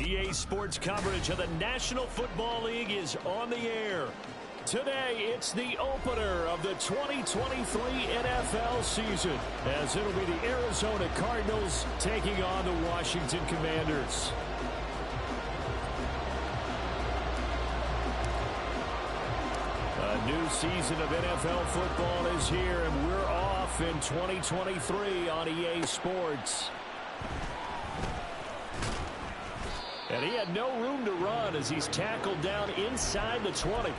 EA Sports coverage of the National Football League is on the air. Today, it's the opener of the 2023 NFL season, as it'll be the Arizona Cardinals taking on the Washington Commanders. A new season of NFL football is here, and we're off in 2023 on EA Sports. And he had no room to run as he's tackled down inside the 20.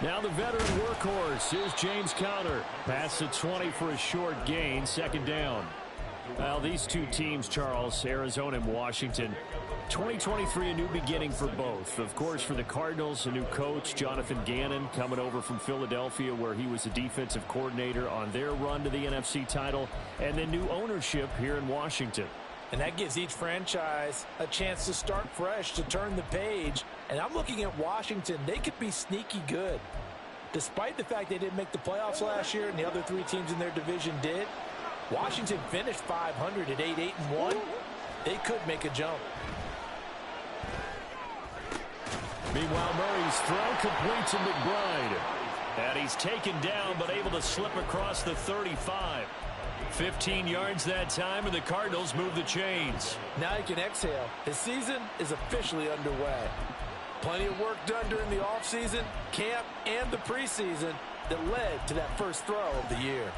Now the veteran workhorse. Here's James Conner. Pass the 20 for a short gain. Second down. Well, these two teams, Charles, Arizona and Washington, 2023, a new beginning for both. Of course, for the Cardinals, a new coach, Jonathan Gannon, coming over from Philadelphia, where he was the defensive coordinator on their run to the NFC title, and then new ownership here in Washington. And that gives each franchise a chance to start fresh, to turn the page. And I'm looking at Washington. They could be sneaky good. Despite the fact they didn't make the playoffs last year and the other three teams in their division did, Washington finished 500 at 8-1. They could make a jump. Meanwhile, Murray's throw complete to McBride. And he's taken down but able to slip across the 35. 15 yards that time, and the Cardinals move the chains. Now he can exhale. His season is officially underway. Plenty of work done during the offseason, camp, and the preseason that led to that first throw of the year.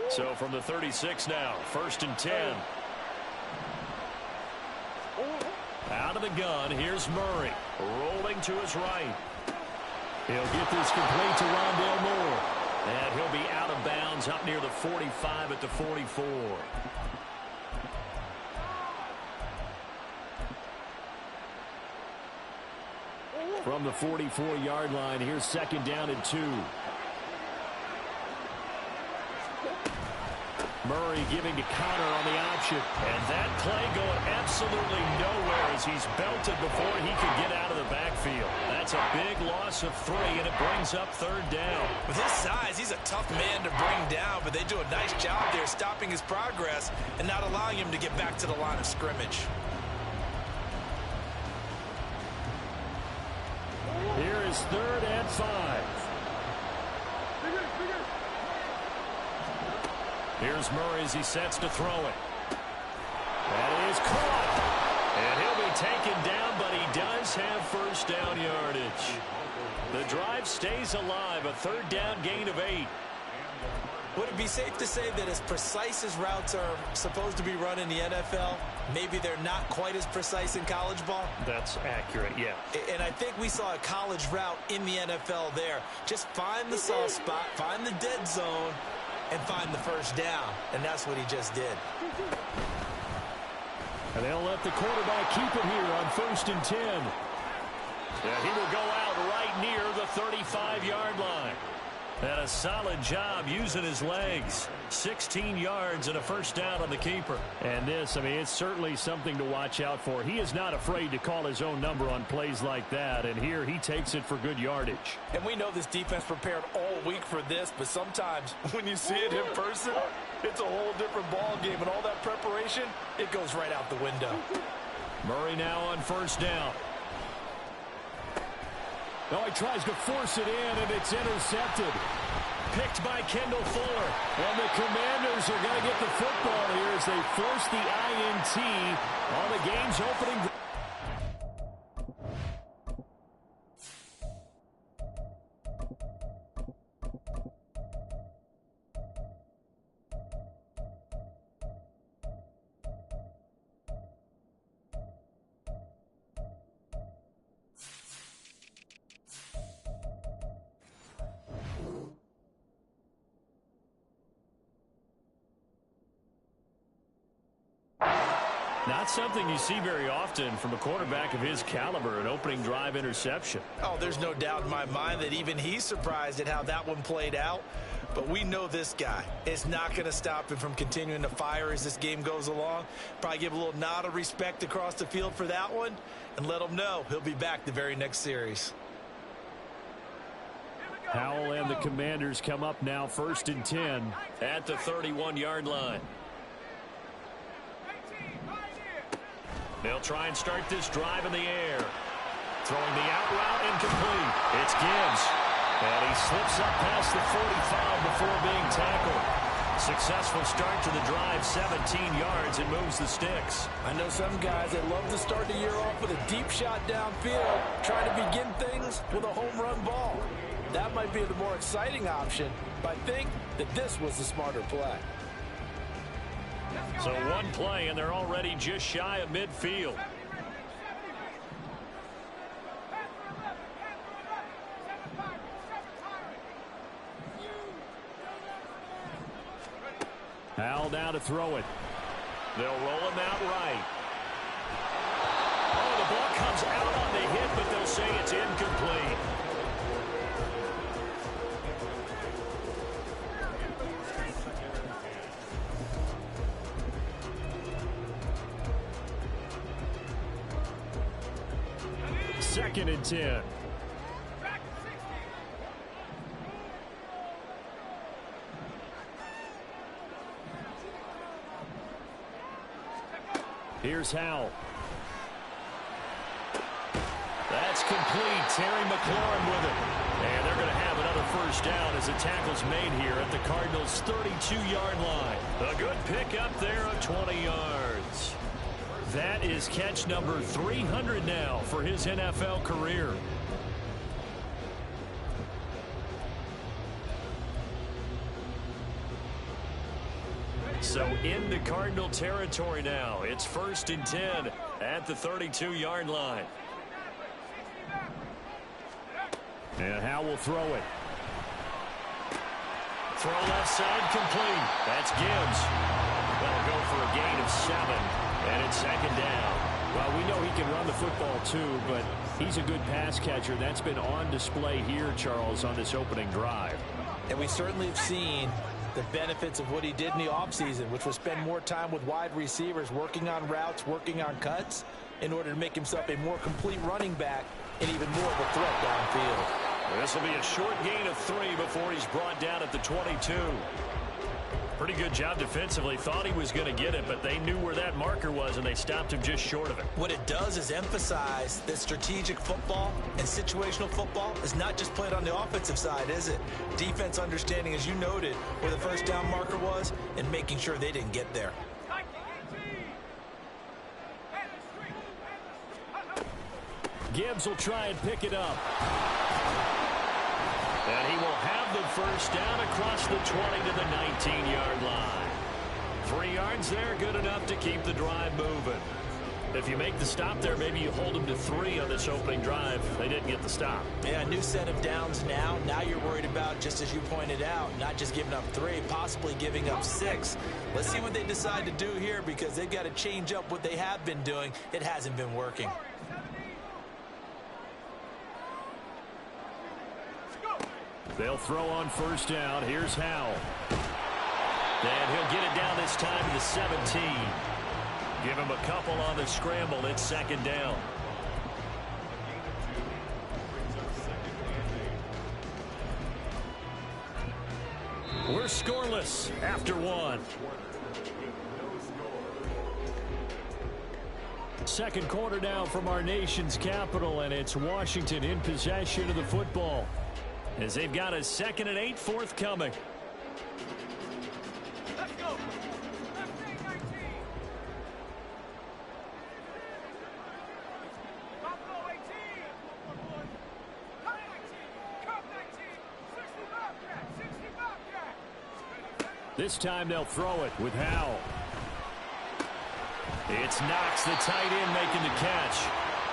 So from the 36 now, 1st and 10. Out of the gun, here's Murray, rolling to his right. He'll get this complete to Rondale Moore. And he'll be out of bounds up near the 45 at the 44. From the 44-yard line, here's 2nd down and 2. Murray giving to Conner on the option. And that play going absolutely nowhere as he's belted before he could get out of the backfield. That's a big loss of 3, and it brings up 3rd down. With his size, he's a tough man to bring down, but they do a nice job there stopping his progress and not allowing him to get back to the line of scrimmage. Here is 3rd and 5. Here's Murray as he sets to throw it. That is caught. And he'll be taken down, but he does have 1st down yardage. The drive stays alive, a 3rd down gain of 8. Would it be safe to say that as precise as routes are supposed to be run in the NFL, maybe they're not quite as precise in college ball? That's accurate, yeah. And I think we saw a college route in the NFL there. Just find the soft spot, find the dead zone, and find the 1st down. And that's what he just did. And they'll let the quarterback keep it here on 1st and 10. And he will go out right near the 35-yard line. And a solid job using his legs. 16 yards and a 1st down on the keeper. And this, I mean, it's certainly something to watch out for. He is not afraid to call his own number on plays like that. And here he takes it for good yardage. And we know this defense prepared all week for this, but sometimes when you see it in person, it's a whole different ball game. And all that preparation, it goes right out the window. Murray now on 1st down. Oh, he tries to force it in, and it's intercepted. Picked by Kendall Fuller. And the Commanders are going to get the football here as they force the INT on the game's opening. Not something you see very often from a quarterback of his caliber, an opening drive interception. Oh, there's no doubt in my mind that even he's surprised at how that one played out. But we know this guy is not going to stop him from continuing to fire as this game goes along. Probably give a little nod of respect across the field for that one and let him know he'll be back the very next series. Howell and the Commanders come up now 1st and 10 at the 31-yard line. They'll try and start this drive in the air. Throwing the out route incomplete. It's Gibbs. And he slips up past the 45 before being tackled. Successful start to the drive, 17 yards, and moves the sticks. I know some guys that love to start the year off with a deep shot downfield, trying to begin things with a home run ball. That might be the more exciting option, but I think that this was the smarter play. So one play, and they're already just shy of midfield. Howell now to throw it. They'll roll him out right. Oh, the ball comes out on the hit, but they'll say it's incomplete. Second and 10. Here's Howell. That's complete. Terry McLaurin with it. And they're going to have another first down as the tackle's made here at the Cardinals' 32-yard line. A good pickup there of 20 yards. That is catch number 300 now for his NFL career. So into Cardinal territory now. It's 1st and 10 at the 32-yard line. And Howell will throw it. Throw left side complete. That's Gibbs. That'll go for a gain of 7. And it's 2nd down. Well, we know he can run the football too, but he's a good pass catcher. That's been on display here, Charles, on this opening drive. And we certainly have seen the benefits of what he did in the offseason, which was spend more time with wide receivers, working on routes, working on cuts, in order to make himself a more complete running back and even more of a threat downfield. This will be a short gain of 3 before he's brought down at the 22. Pretty good job defensively. Thought he was going to get it, but they knew where that marker was, and they stopped him just short of it. What it does is emphasize that strategic football and situational football is not just played on the offensive side, is it? Defense understanding, as you noted, where the first down marker was and making sure they didn't get there. Gibbs will try and pick it up. And he will have the first down across the 20 to the 19-yard line. 3 yards there, good enough to keep the drive moving. If you make the stop there, maybe you hold them to 3 on this opening drive. They didn't get the stop. Yeah, a new set of downs now. Now you're worried about, just as you pointed out, not just giving up 3, possibly giving up 6. Let's see what they decide to do here, because they've got to change up what they have been doing. It hasn't been working. They'll throw on first down. Here's Howell. And he'll get it down this time to the 17. Give him a couple on the scramble. It's 2nd down. We're scoreless after 1. Second quarter now from our nation's capital, and it's Washington in possession of the football, as they've got a 2nd and 8 forthcoming. Let's go. This time they'll throw it with Howell. It's Knox, the tight end, making the catch.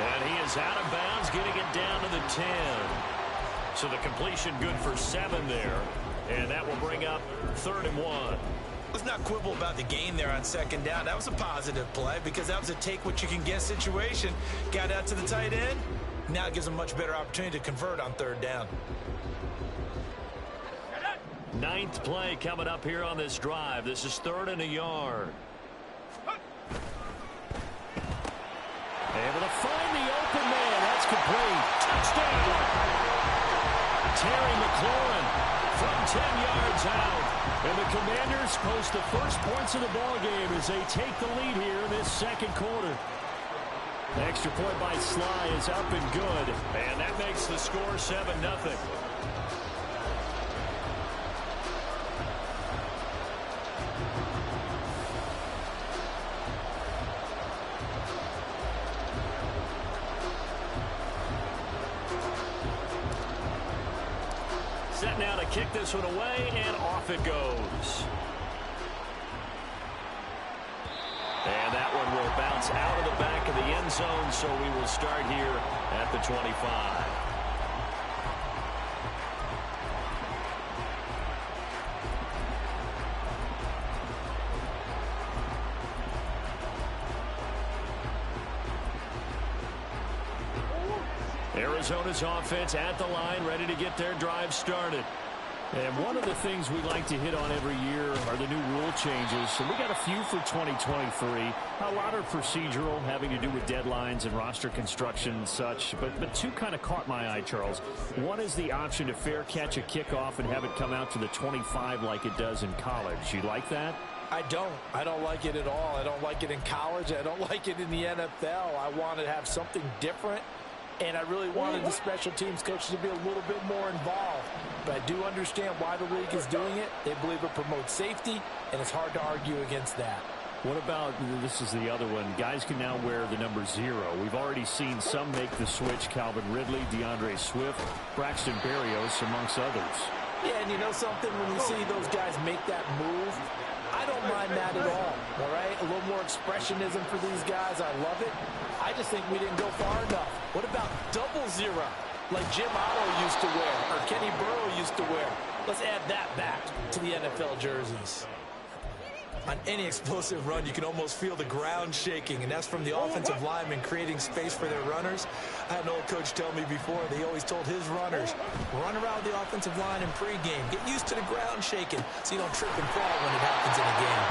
And he is out of bounds, getting it down to the 10. So the completion good for 7 there. And that will bring up 3rd and 1. Let's not quibble about the gain there on second down. That was a positive play because that was a take-what-you-can-get situation. Got out to the tight end. Now it gives them a much better opportunity to convert on third down. Ninth play coming up here on this drive. This is 3rd and a yard. Able to find the open man. That's complete. Touchdown. Terry McLaurin from 10 yards out. And the Commanders post the first points of the ball game as they take the lead here in this second quarter. The extra point by Sly is up and good. And that makes the score 7-0. Set now to kick this one away, and off it goes. And that one will bounce out of the back of the end zone, so we will start here at the 25. Arizona's offense at the line, ready to get their drive started. And one of the things we like to hit on every year are the new rule changes. And we got a few for 2023. A lot are procedural, having to do with deadlines and roster construction and such. But two kind of caught my eye, Charles. One is the option to fair catch a kickoff and have it come out to the 25 like it does in college. You like that? I don't like it at all. I don't like it in college. I don't like it in the NFL. I want to have something different. And I really wanted the special teams coaches to be a little bit more involved. But I do understand why the league is doing it. They believe it promotes safety, and it's hard to argue against that. What about, this is the other one, guys can now wear the number 0. We've already seen some make the switch. Calvin Ridley, DeAndre Swift, Braxton Berrios, amongst others. Yeah, and you know something? When you see those guys make that move, I don't mind that at all right? A little more expressionism for these guys. I love it. I just think we didn't go far enough. What about 00, like Jim Otto used to wear or Kenny Burrow used to wear? Let's add that back to the NFL jerseys. On any explosive run, you can almost feel the ground shaking, and that's from the offensive linemen creating space for their runners. I had an old coach tell me before, they always told his runners, run around the offensive line in pregame. Get used to the ground shaking so you don't trip and fall when it happens in a game.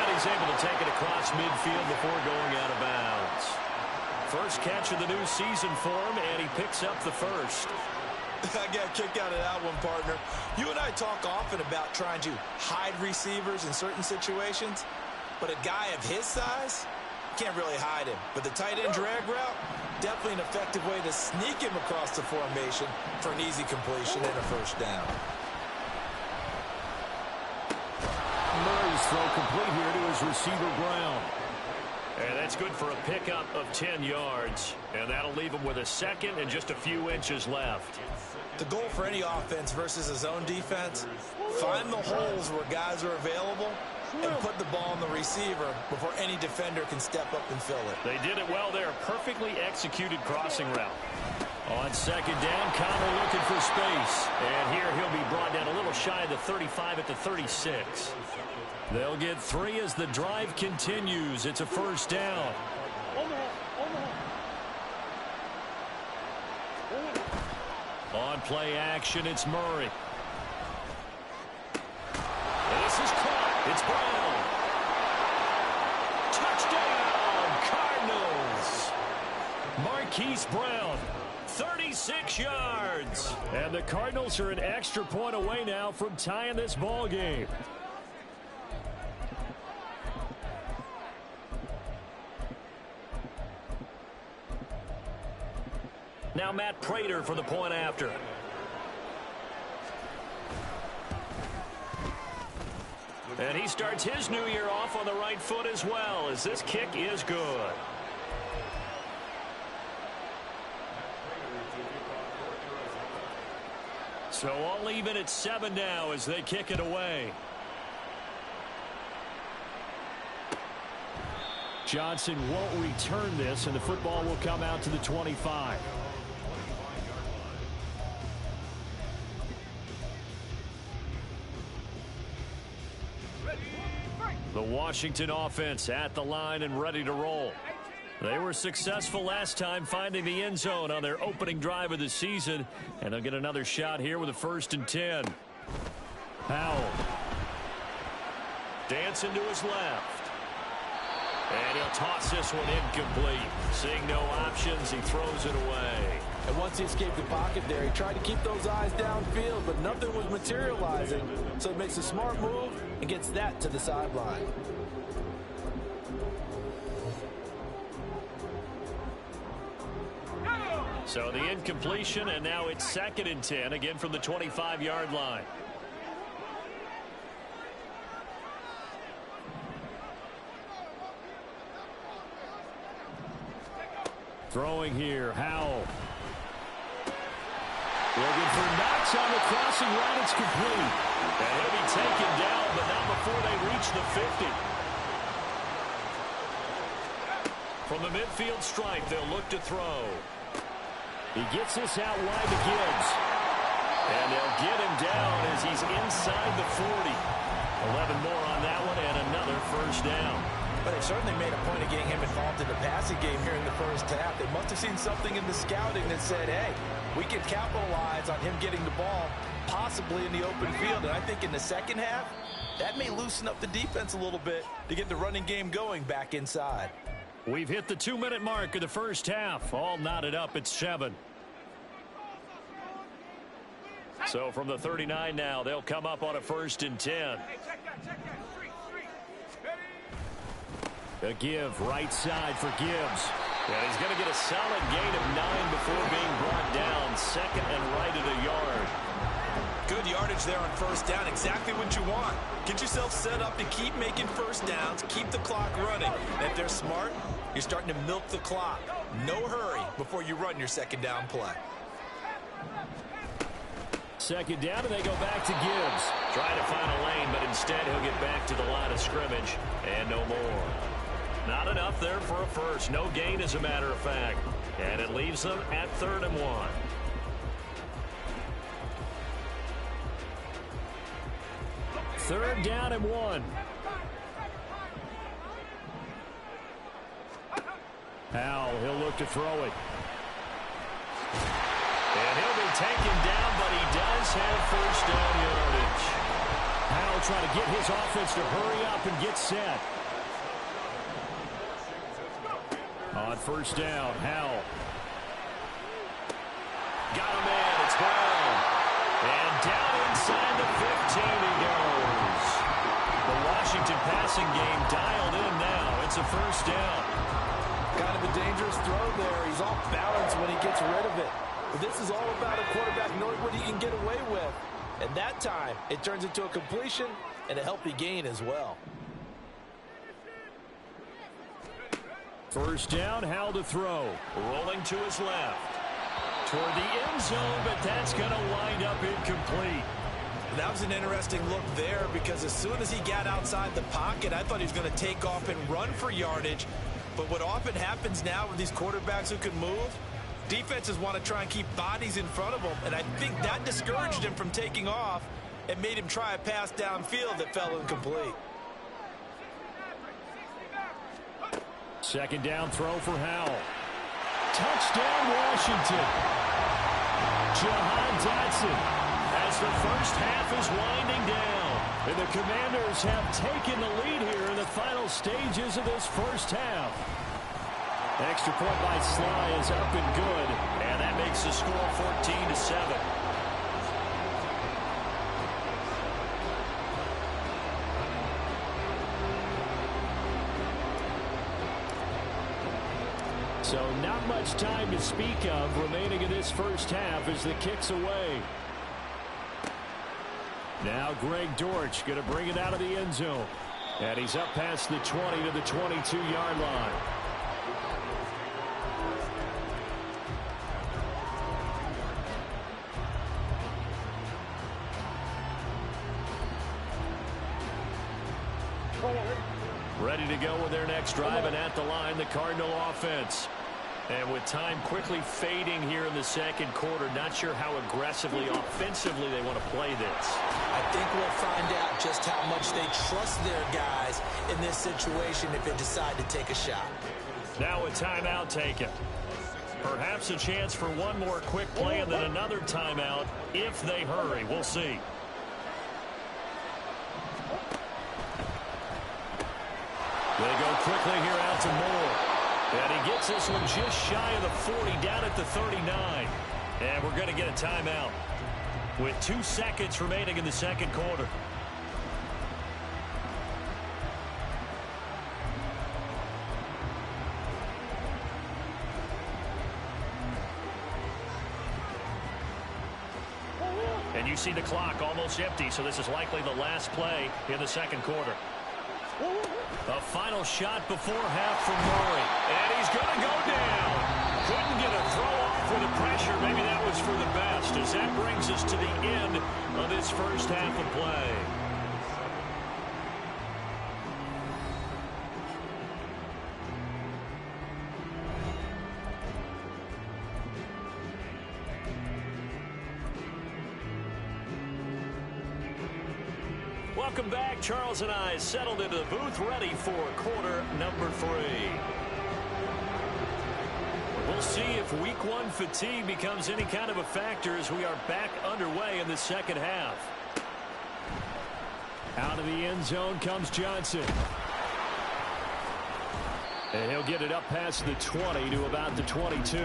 And he's able to take it across midfield before going out of bounds. First catch of the new season for him, and he picks up the first. I got a kick out of that one, partner. You and I talk often about trying to hide receivers in certain situations, but a guy of his size can't really hide him. But the tight end drag route, definitely an effective way to sneak him across the formation for an easy completion and a first down. Murray's throw complete here to his receiver, Brown. And that's good for a pickup of 10 yards. And that'll leave him with a second and just a few inches left. The goal for any offense versus a zone defense, find the holes where guys are available and put the ball on the receiver before any defender can step up and fill it. They did it well there. Perfectly executed crossing route. On second down, Connor looking for space. And here he'll be brought down a little shy of the 35 at the 36. They'll get 3 as the drive continues. It's a first down. On play action, it's Murray. And this is caught. It's Brown. Touchdown, Cardinals. Marquise Brown, 36 yards. And the Cardinals are an extra point away now from tying this ball game. Now Matt Prater for the point after. And he starts his new year off on the right foot as well, as this kick is good. So all even at 7 now as they kick it away. Johnson won't return this, and the football will come out to the 25. The Washington offense at the line and ready to roll. They were successful last time finding the end zone on their opening drive of the season, and they'll get another shot here with a 1st and 10. Howell. Dancing to his left. And he'll toss this one incomplete. Seeing no options, he throws it away. And once he escaped the pocket there, he tried to keep those eyes downfield, but nothing was materializing. So he makes a smart move and gets that to the sideline. So the incompletion, and now it's 2nd and 10, again from the 25-yard line. Throwing here, Howell. Looking for Knox on the crossing route. It's complete. And he'll be taken down, but not before they reach the 50. From the midfield stripe, they'll look to throw. He gets this out wide to Gibbs. And they'll get him down as he's inside the 40. 11 more on that one and another 1st down. But they certainly made a point of getting him involved in the passing game here in the 1st half. They must have seen something in the scouting that said, hey, we can capitalize on him getting the ball, possibly in the open field. And I think in the 2nd half, that may loosen up the defense a little bit to get the running game going back inside. We've hit the 2-minute mark of the 1st half. All knotted up at 7. So from the 39 now, they'll come up on a 1st and 10. A give right side for Gibbs. And he's going to get a solid gain of 9 before being brought down. 2nd and right at a yard. Good yardage there on 1st down. Exactly what you want. Get yourself set up to keep making 1st downs. Keep the clock running. And if they're smart, you're starting to milk the clock. No hurry before you run your 2nd down play. 2nd down, and they go back to Gibbs. Trying to find a lane, but instead he'll get back to the line of scrimmage. And no more. Not enough there for a 1st. No gain, as a matter of fact. And it leaves them at 3rd and 1. Third down and 1. Howell, he'll look to throw it. And he'll be taken down, but he does have 1st down yardage. Howell trying to get his offense to hurry up and get set. On 1st down, Howell. Got him in. It's Brown. And down inside the 15 he goes. The Washington passing game dialed in now. It's a 1st down. Kind of a dangerous throw there. He's off balance when he gets rid of it. But this is all about a quarterback knowing what he can get away with. And that time, it turns into a completion and a healthy gain as well. 1st down, Howell to throw. Rolling to his left. Toward the end zone, but that's going to wind up incomplete. That was an interesting look there because as soon as he got outside the pocket, I thought he was going to take off and run for yardage. But what often happens now with these quarterbacks who can move, defenses want to try and keep bodies in front of them. And I think that discouraged him from taking off and made him try a pass downfield that fell incomplete. 2nd down throw for Howell. Touchdown, Washington. Jahan Dotson as the 1st half is winding down. And the Commanders have taken the lead here in the final stages of this 1st half. Extra point by Sly is up and good. And that makes the score 14-7. So not much time to speak of remaining in this 1st half as the kick's away. Now Greg Dortch going to bring it out of the end zone. And he's up past the 20 to the 22-yard line. Ready to go with their next drive, and at the line, the Cardinal offense. And with time quickly fading here in the 2nd quarter, not sure how aggressively, offensively they want to play this. I think we'll find out just how much they trust their guys in this situation if they decide to take a shot. Now a timeout taken. Perhaps a chance for one more quick play and then another timeout if they hurry. We'll see. They go quickly here out to Moore. And he gets this one just shy of the 40, down at the 39. And we're going to get a timeout with 2 seconds remaining in the second quarter. And you see the clock almost empty, so this is likely the last play in the second quarter. A final shot before half from Murray. And he's going to go down. Couldn't get a throw off with the pressure. Maybe that was for the best, as that brings us to the end of this first half of play. Welcome back. Charles and I settled into the booth, ready for quarter number 3. We'll see if week 1 fatigue becomes any kind of a factor as we are back underway in the second half. Out of the end zone comes Johnson. And he'll get it up past the 20 to about the 22.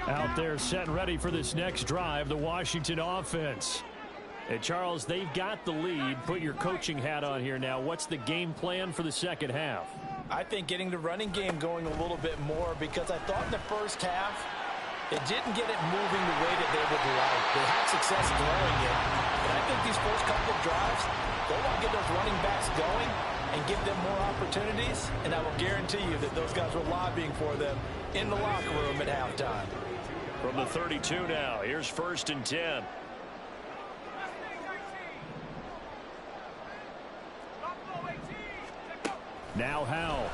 Out there set and ready for this next drive, the Washington offense. And Charles, they've got the lead. Put your coaching hat on here now. What's the game plan for the second half? I think getting the running game going a little bit more, because I thought in the first half it didn't get it moving the way that they would like. They had success throwing it. But I think these first couple of drives, they want to get those running backs going and give them more opportunities. And I will guarantee you that those guys were lobbying for them in the locker room at halftime. From the 32 now, here's 1st and 10. Now Howell.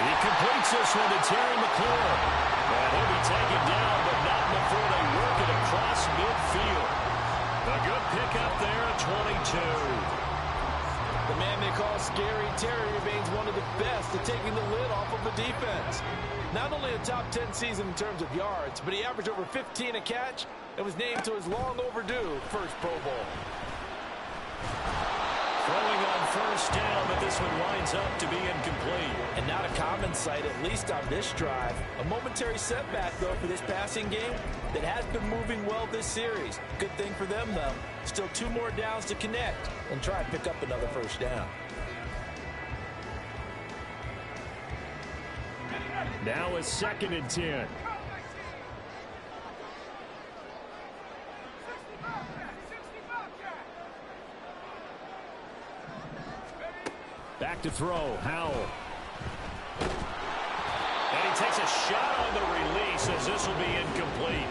He completes this one to Terry McLaurin. And he'll be taken down, but not before they work it across midfield. A good pickup there at 22. The man they call Scary Terry remains one of the best at taking the lid off of a defense. Not only a top 10 season in terms of yards, but he averaged over 15 a catch and was named to his long overdue first Pro Bowl. Throwing on first down, but this one winds up to be incomplete. And not a common sight, at least on this drive. A momentary setback, though, for this passing game that has been moving well this series. Good thing for them, though. Still 2 more downs to connect and try and pick up another first down. Now a 2nd and 10. Back to throw, Howell. And he takes a shot on the release as this will be incomplete.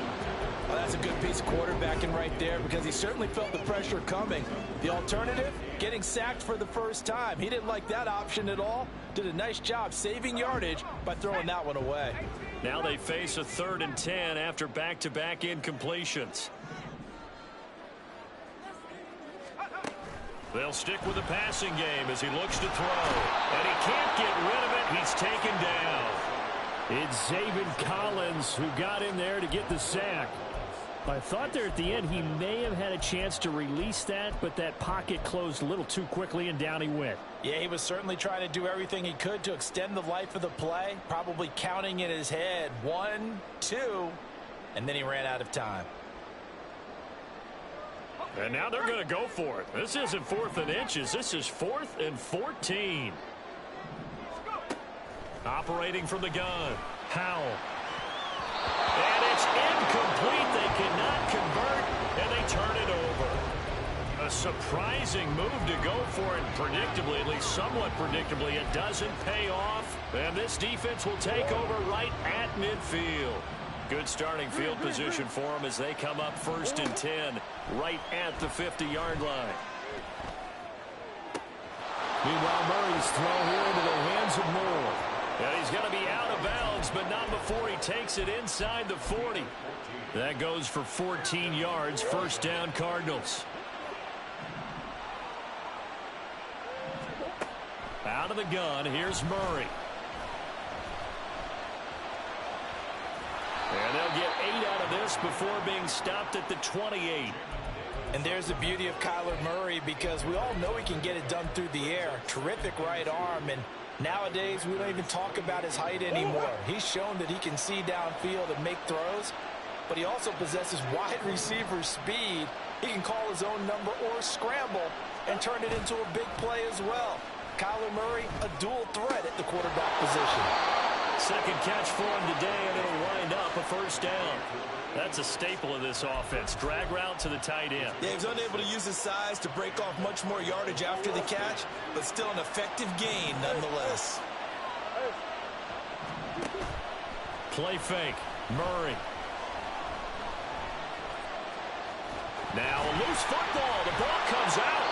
Well, that's a good piece of quarterbacking right there, because he certainly felt the pressure coming. The alternative, getting sacked for the first time. He didn't like that option at all. Did a nice job saving yardage by throwing that one away. Now they face a 3rd and 10 after back-to-back incompletions. They'll stick with the passing game as he looks to throw. And he can't get rid of it. He's taken down. It's Zaven Collins who got in there to get the sack. I thought there at the end he may have had a chance to release that, but that pocket closed a little too quickly and down he went. Yeah, he was certainly trying to do everything he could to extend the life of the play, probably counting in his head 1, 2, and then he ran out of time. And now they're going to go for it. This isn't 4th and inches. This is 4th and 14. Operating from the gun, Howell. And it's incomplete. They cannot convert, and they turn it over. A surprising move to go for it. Predictably, at least somewhat predictably, it doesn't pay off. And this defense will take over right at midfield. Good starting field position for them as they come up 1st and 10 right at the 50-yard line. Meanwhile, Murray's throw here into the hands of Moore. And he's going to be out of bounds, but not before he takes it inside the 40. That goes for 14 yards, 1st down Cardinals. Out of the gun, here's Murray. And they'll get 8 out of this before being stopped at the 28. And there's the beauty of Kyler Murray, because we all know he can get it done through the air. Terrific right arm, and nowadays we don't even talk about his height anymore. He's shown that he can see downfield and make throws, but he also possesses wide receiver speed. He can call his own number or scramble and turn it into a big play as well. Kyler Murray, a dual threat at the quarterback position. Second catch for him today, and it'll wind up a 1st down. That's a staple of this offense. Drag route to the tight end. Yeah, he was unable to use his size to break off much more yardage after the catch, but still an effective gain nonetheless. Play fake. Murray. Now a loose football. The ball comes out.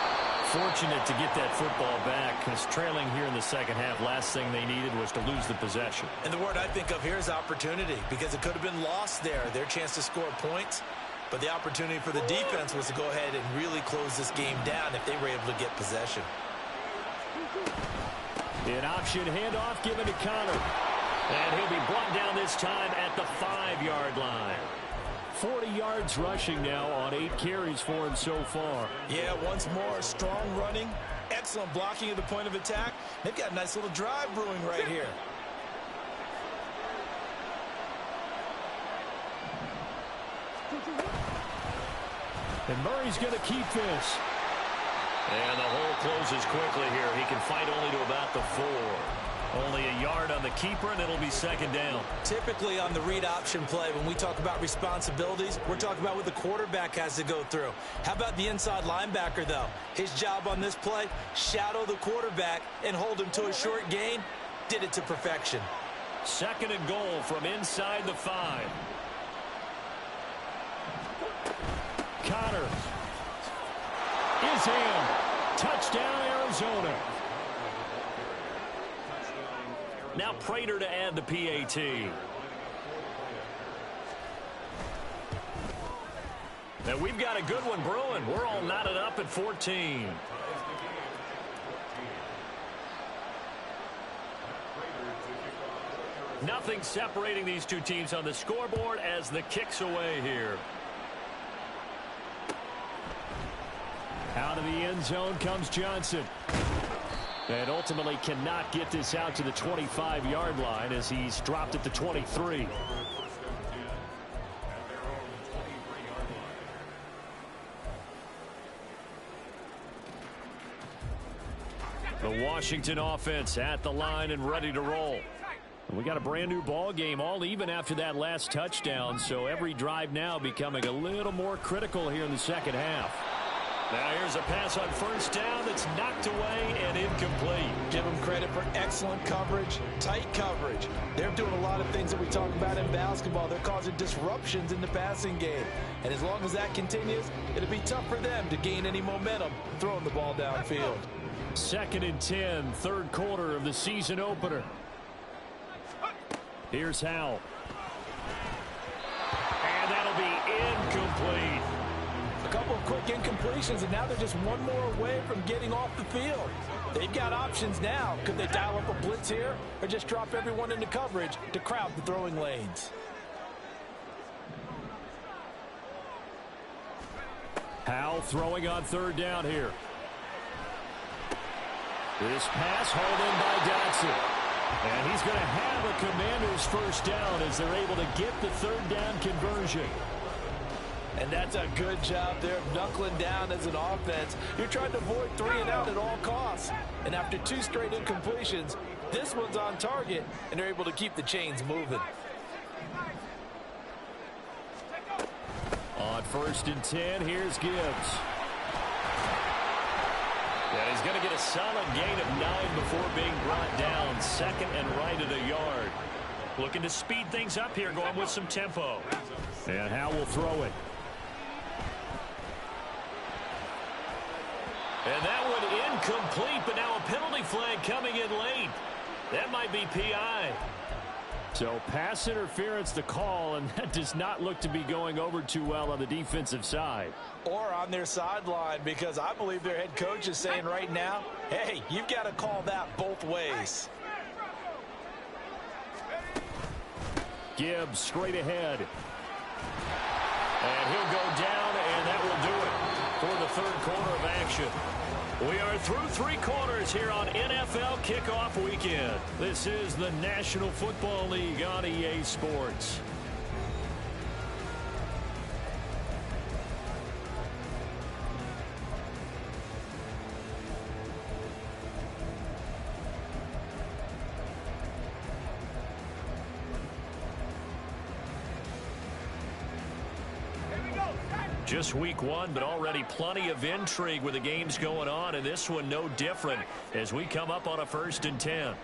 Fortunate to get that football back, because trailing here in the second half, last thing they needed was to lose the possession. And the word I think of here is opportunity, because it could have been lost there, their chance to score points. But the opportunity for the defense was to go ahead and really close this game down if they were able to get possession. An option handoff given to Connor. And he'll be brought down this time at the 5-yard line. 40 yards rushing now on 8 carries for him so far. Yeah, once more, strong running, excellent blocking at the point of attack. They've got a nice little drive brewing right here. And Murray's going to keep this. And the hole closes quickly here. He can fight only to about the 4. Only a yard on the keeper, and it'll be 2nd down. Typically on the read option play, when we talk about responsibilities, we're talking about what the quarterback has to go through. How about the inside linebacker, though? His job on this play, shadow the quarterback and hold him to a short gain. Did it to perfection. 2nd and goal from inside the 5. Connor is in. Touchdown, Arizona. Now Prater to add the PAT. Now we've got a good one brewing. We're all knotted up at 14. Nothing separating these two teams on the scoreboard as the kick's away here. Out of the end zone comes Johnson. And ultimately cannot get this out to the 25-yard line as he's dropped at the 23. The Washington offense at the line and ready to roll. We got a brand new ball game, all even after that last touchdown, so every drive now becoming a little more critical here in the second half. Now here's a pass on 1st down that's knocked away and incomplete. Give them credit for excellent coverage, tight coverage. They're doing a lot of things that we talk about in basketball. They're causing disruptions in the passing game. And as long as that continues, it'll be tough for them to gain any momentum throwing the ball downfield. 2nd and 10, 3rd quarter of the season opener. Here's Howell. And that'll be incomplete. A couple of quick incompletions, and now they're just one more away from getting off the field. They've got options now. Could they dial up a blitz here or just drop everyone into coverage to crowd the throwing lanes? Howell throwing on 3rd down here. This pass hauled in by Dotson. And he's going to have a Commander's 1st down as they're able to get the 3rd down conversion. And that's a good job there of knuckling down as an offense. You're trying to avoid 3 and out at all costs. And after 2 straight incompletions, this one's on target, and they're able to keep the chains moving. On 1st and 10, here's Gibbs. And he's going to get a solid gain of 9 before being brought down. 2nd and right at a yard. Looking to speed things up here, going with some tempo. And Howe will throw it. And that one incomplete, but now a penalty flag coming in late. That might be PI. So pass interference the call, and that does not look to be going over too well on the defensive side. Or on their sideline, because I believe their head coach is saying right now, hey, you've got to call that both ways. Gibbs straight ahead. And he'll go down, and that will do it for the third quarter of action. We are through 3 quarters here on NFL Kickoff Weekend. This is the National Football League on EA Sports. Just week 1, but already plenty of intrigue with the games going on, and this one no different as we come up on a 1st and 10.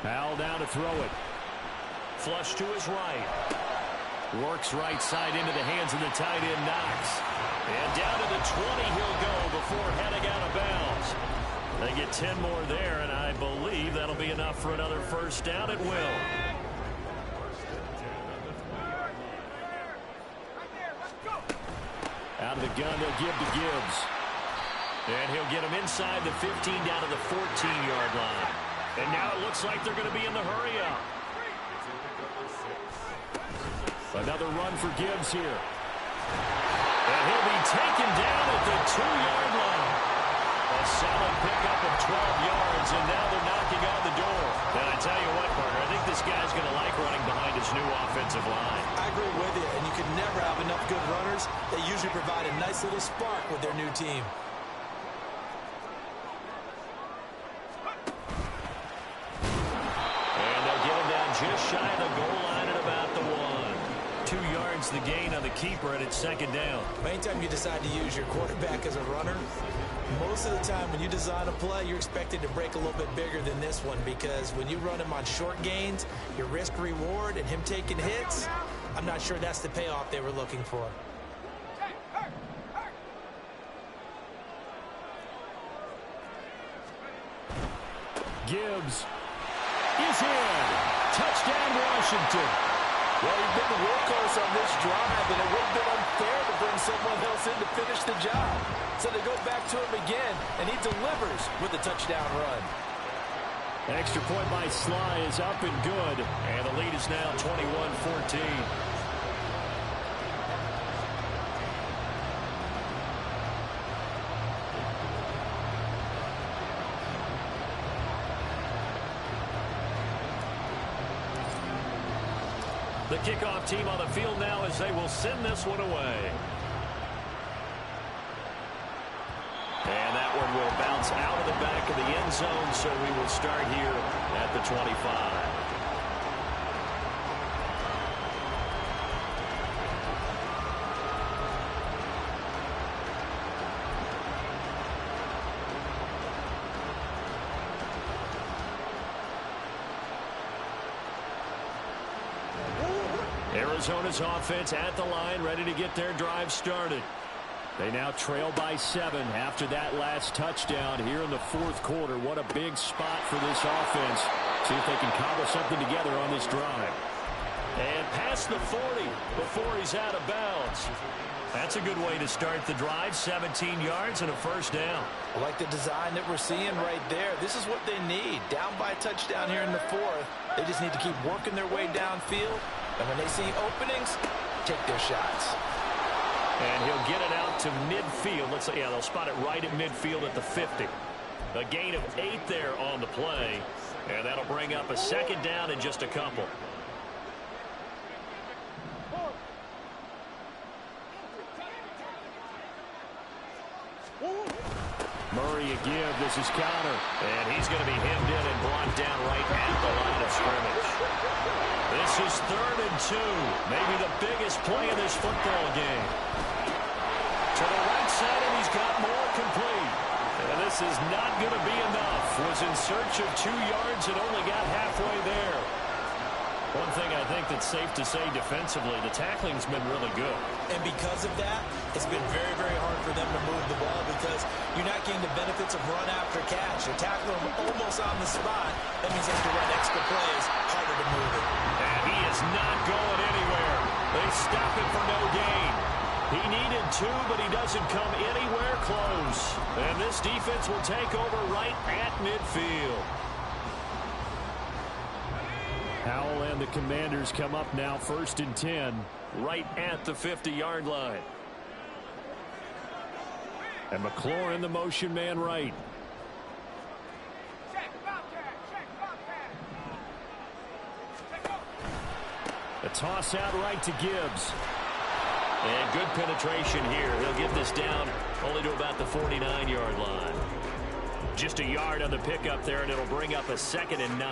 Powell down to throw it. Flush to his right. Works right side into the hands of the tight end, Knox. And down to the 20 he'll go before heading out of bounds. They get 10 more there, and I believe that'll be enough for another 1st down. It will. Out of the gun, they'll give to Gibbs. And he'll get him inside the 15 down to the 14-yard line. And now it looks like they're going to be in the hurry-up. Another run for Gibbs here. And he'll be taken down at the 2-yard line. A solid pickup of 12 yards, and now they're knocking on the door. And I tell you what, Parker, I think this guy's going to like running behind his new offensive line. I agree with you, and you can never have enough good runners. They usually provide a nice little spark with their new team. And they'll get him down just shy of the goal line at about the 1. 2 yards the gain on the keeper, and it's 2nd down. Anytime you decide to use your quarterback as a runner, most of the time when you design a play, you're expected to break a little bit bigger than this one, because when you run him on short gains, your risk-reward and him taking hits, I'm not sure that's the payoff they were looking for. Gibbs is in. Touchdown, Washington. Well, he's been the workhorse on this drive, and it would have been unfair to bring someone else in to finish the job. So they go back to him again, and he delivers with a touchdown run. Extra point by Sly is up and good, and the lead is now 21-14. The kickoff team on the field now as they will send this one away. And that one will bounce out of the back of the end zone, so we will start here at the 25. Arizona's offense at the line, ready to get their drive started. They now trail by 7 after that last touchdown here in the 4th quarter. What a big spot for this offense. See if they can cobble something together on this drive. And past the 40 before he's out of bounds. That's a good way to start the drive. 17 yards and a 1st down. I like the design that we're seeing right there. This is what they need. Down by a touchdown here in the 4th. They just need to keep working their way downfield. And when they see openings, take their shots. And he'll get it out to midfield. Let's say, yeah, they'll spot it right at midfield at the 50. A gain of 8 there on the play. And that'll bring up a 2nd down in just a couple. Murray flurry of give. This is counter. And he's going to be hemmed in and brought down right at the line of scrimmage. This is 3rd and 2. Maybe the biggest play in this football game. To the right side, and he's got more complete. And this is not going to be enough. Was in search of 2 yards and only got halfway there. One thing I think that's safe to say defensively, the tackling's been really good. And because of that, it's been very, very hard for them to move the ball because you're not getting the benefits of run after catch. You're tackling them almost on the spot. That means you have to run extra plays, harder to move it. And he is not going anywhere. They stop it for no gain. He needed 2, but he doesn't come anywhere close. And this defense will take over right at midfield. Howell and the Commanders come up now 1st and 10, right at the 50-yard line. And McLaurin, the motion man right. A toss out right to Gibbs. And good penetration here. He'll get this down only to about the 49-yard line. Just a yard on the pickup there, and it'll bring up a 2nd and 9.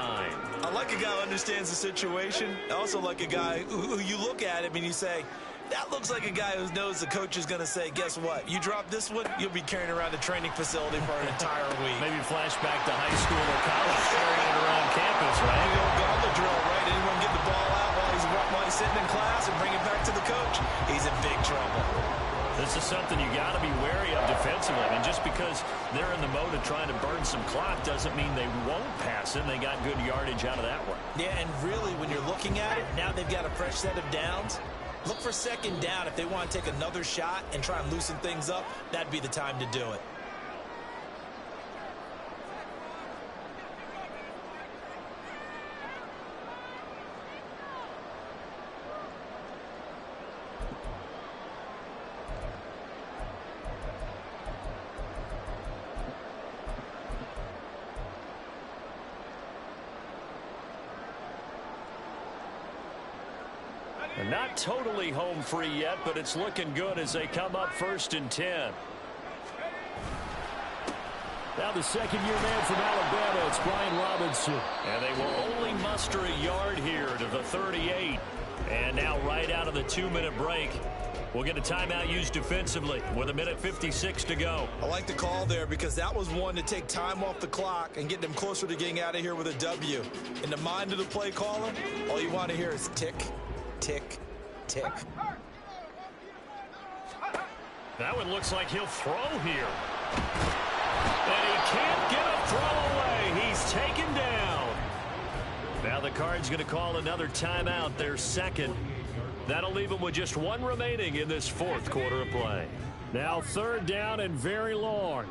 I like a guy who understands the situation. I also like a guy who you look at him and you say, that looks like a guy who knows the coach is going to say, guess what? You drop this one, you'll be carrying around the training facility for an entire week. Maybe flashback to high school or college, carrying it around campus, right? Maybe old gauntlet drill, right? Anyone get the ball out while he's sitting in class and bring it back to the coach? He's in big trouble. This is something you got to be wary of defensively. I mean, just because they're in the mode of trying to burn some clock doesn't mean they won't pass it. They got good yardage out of that one. Yeah, and really, when you're looking at it, now they've got a fresh set of downs. Look for 2nd down. If they want to take another shot and try and loosen things up, that'd be the time to do it. They're not totally home free yet, but it's looking good as they come up 1st and 10. Now the 2nd-year man from Alabama, it's Brian Robinson. And they will only muster a yard here to the 38. And now right out of the 2-minute break, we'll get a timeout used defensively with 1:56 to go. I like the call there because that was one to take time off the clock and get them closer to getting out of here with a W. In the mind of the play caller, all you want to hear is tick, tick, tick. That one looks like he'll throw here. And he can't get a throw away. He's taken down. Now the Cards going to call another timeout, their 2nd. That'll leave them with just 1 remaining in this 4th quarter of play. Now 3rd down and very long.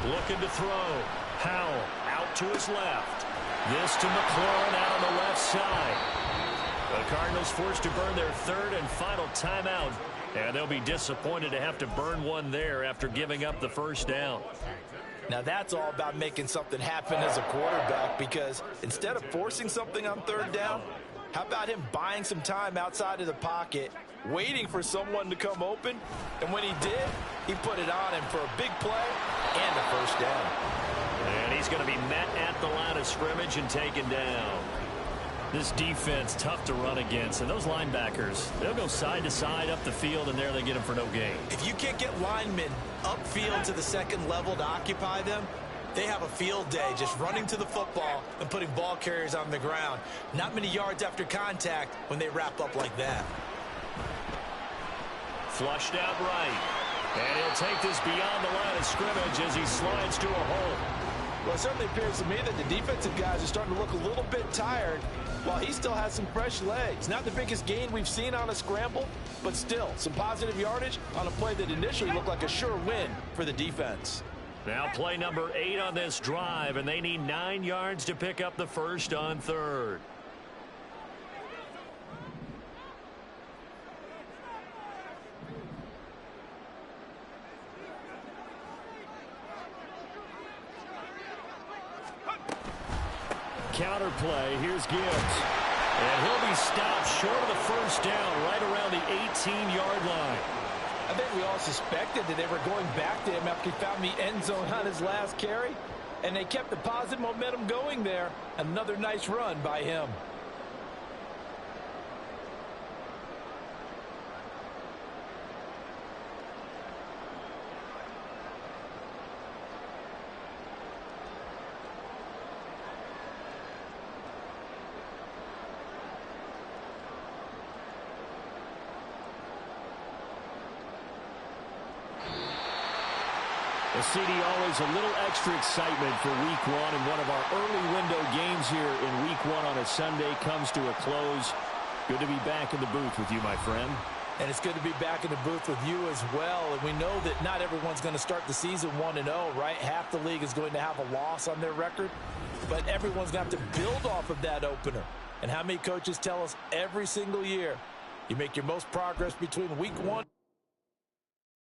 Looking to throw. Howell out to his left. This to McLaurin out on the left side. The Cardinals forced to burn their 3rd and final timeout. And they'll be disappointed to have to burn one there after giving up the 1st down. Now that's all about making something happen as a quarterback, because instead of forcing something on 3rd down, how about him buying some time outside of the pocket, waiting for someone to come open, and when he did, he put it on him for a big play and a 1st down. And he's going to be met at the line of scrimmage and taken down. This defense, tough to run against, and those linebackers, they'll go side to side up the field, and there they get them for no gain. If you can't get linemen upfield to the 2nd level to occupy them, they have a field day just running to the football and putting ball carriers on the ground. Not many yards after contact when they wrap up like that. Flushed out right. And he'll take this beyond the line of scrimmage as he slides to a hole. Well, it certainly appears to me that the defensive guys are starting to look a little bit tired while he still has some fresh legs. Not the biggest gain we've seen on a scramble, but still some positive yardage on a play that initially looked like a sure win for the defense. Now play number 8 on this drive, and they need 9 yards to pick up the 1st on 3rd. Counter play. Here's Gibbs. And he'll be stopped short of the first down right around the 18-yard line. I think we all suspected that they were going back to him after he found the end zone on his last carry. And they kept the positive momentum going there. Another nice run by him. The CD, always a little extra excitement for week one, and one of our early window games here in week one on a Sunday comes to a close. Good to be back in the booth with you, my friend. And it's good to be back in the booth with you as well. And we know that not everyone's going to start the season 1-0, right? Half the league is going to have a loss on their record, but everyone's going to have to build off of that opener. And how many coaches tell us every single year, you make your most progress between week 1